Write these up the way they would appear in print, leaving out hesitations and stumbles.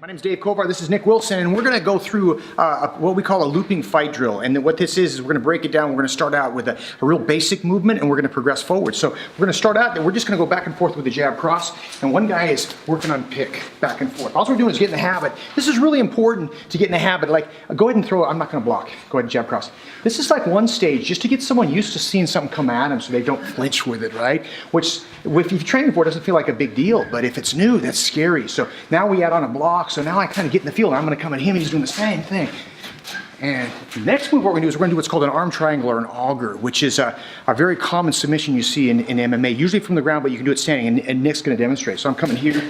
My name is Dave Kovar, this is Nick Wilson, and we're going to go through what we call a looping fight drill. And what this is we're going to break it down. We're going to start out with a real basic movement, and we're going to progress forward. So we're going to start out that we're just going to go back and forth with the jab cross, and one guy is working on pick, back and forth. All we're doing is get in the habit. This is really important to get in the habit. Like, go ahead and throw it. I'm not going to block. Go ahead and jab cross. This is like one stage, just to get someone used to seeing something come at them so they don't flinch with it, right? Which, if you've trained before, it doesn't feel like a big deal, but if it's new, that's scary. So now we add on a block, so now I kind of get in the field. I'm going to come at him, he's doing the same thing. And the next move, what we're going to do is we're going to do what's called an arm triangle or an auger, which is a very common submission you see in MMA, usually from the ground, but you can do it standing, and Nick's going to demonstrate. So I'm coming here.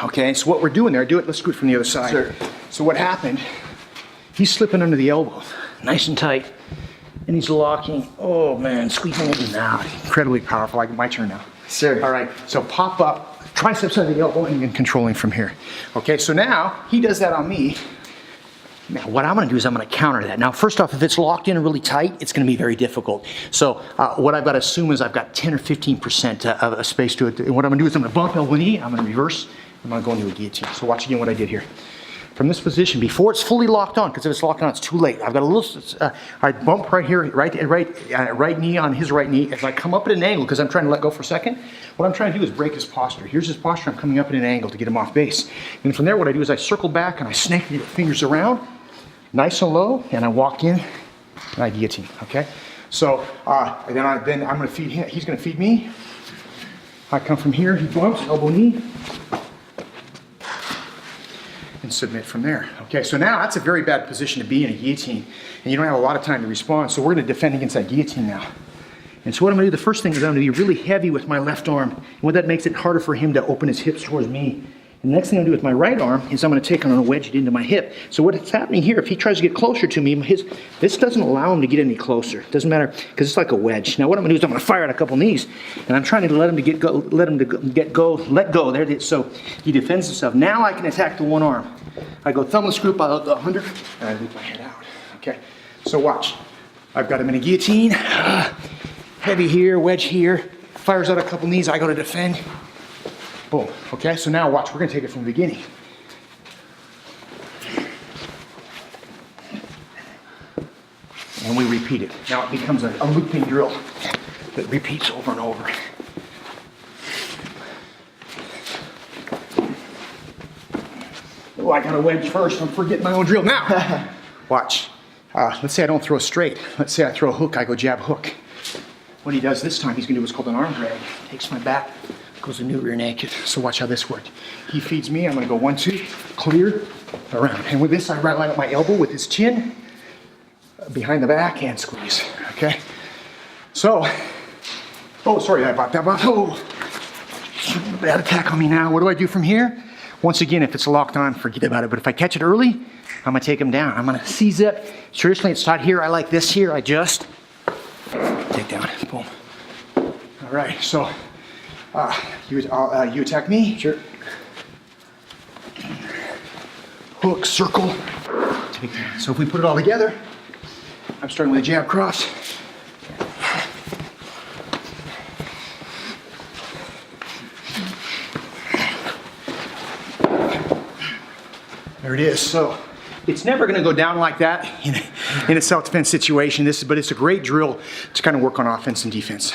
Okay, so what we're doing there, let's do it from the other side. Sure. So what happened, he's slipping under the elbow, nice and tight, and he's locking, oh man, squeezing it in now. Incredibly powerful. My turn now. Sure. All right, so pop up, triceps under the elbow, and then controlling from here. Okay, so now he does that on me. Now what I'm gonna do is I'm gonna counter that. Now first off, if it's locked in really tight, it's gonna be very difficult. So what I've got to assume is I've got 10 or 15% of a space to it. And what I'm gonna do is I'm gonna bump elbow knee, I'm gonna reverse, I'm gonna go into a guillotine. So watch again what I did here. From this position, before it's fully locked on, because if it's locked on, it's too late. I've got a little, I bump right here, right knee on his right knee. As I come up at an angle, because I'm trying to let go for a second, what I'm trying to do is break his posture. Here's his posture, I'm coming up at an angle to get him off base. And from there, what I do is I circle back and I snake the fingers around, nice and low, and I walk in and I guillotine, okay? So, then I'm gonna feed him, he's gonna feed me. I come from here, he bumps, elbow knee, and submit from there. Okay, so now that's a very bad position to be in a guillotine, and you don't have a lot of time to respond, so we're gonna defend against that guillotine now. And so what I'm gonna do, the first thing is I'm gonna be really heavy with my left arm, and what that makes it harder for him to open his hips towards me. And the next thing I'm gonna do with my right arm is I'm gonna take on and wedge it into my hip. So what's happening here, if he tries to get closer to me, this doesn't allow him to get any closer. It doesn't matter, because it's like a wedge. Now what I'm gonna do is I'm gonna fire at a couple knees, and I'm trying to let him let go. There it is. So he defends himself. Now I can attack the one arm. I go thumbless group, I go under, and I leave my head out. Okay, so watch. I've got him in a guillotine. Heavy here, wedge here. Fires out a couple knees, I go to defend. Boom, okay, so now watch, we're gonna take it from the beginning. And we repeat it. Now it becomes a looping drill that repeats over and over. Oh, I got a wedge first, I'm forgetting my own drill. Now, watch. Let's say I don't throw straight. Let's say I throw a hook, I go jab hook. What he does this time, he's gonna do what's called an arm drag. Takes my back, goes a new rear naked. So watch how this worked. He feeds me, I'm gonna go 1, 2, clear, around. And with this, I line up my elbow with his chin, behind the back, and squeeze, okay? So, oh, sorry about that, oh, bad attack on me now. What do I do from here? Once again, if it's locked on, forget about it. But if I catch it early, I'm gonna take him down. I'm gonna seize it. Traditionally, it's not here. I like this here. I just take down, boom. All right, so you attack me? Sure. Hook, circle, take down. So if we put it all together, I'm starting with a jab cross. There it is. So it's never going to go down like that in a self-defense situation. But it's a great drill to kind of work on offense and defense.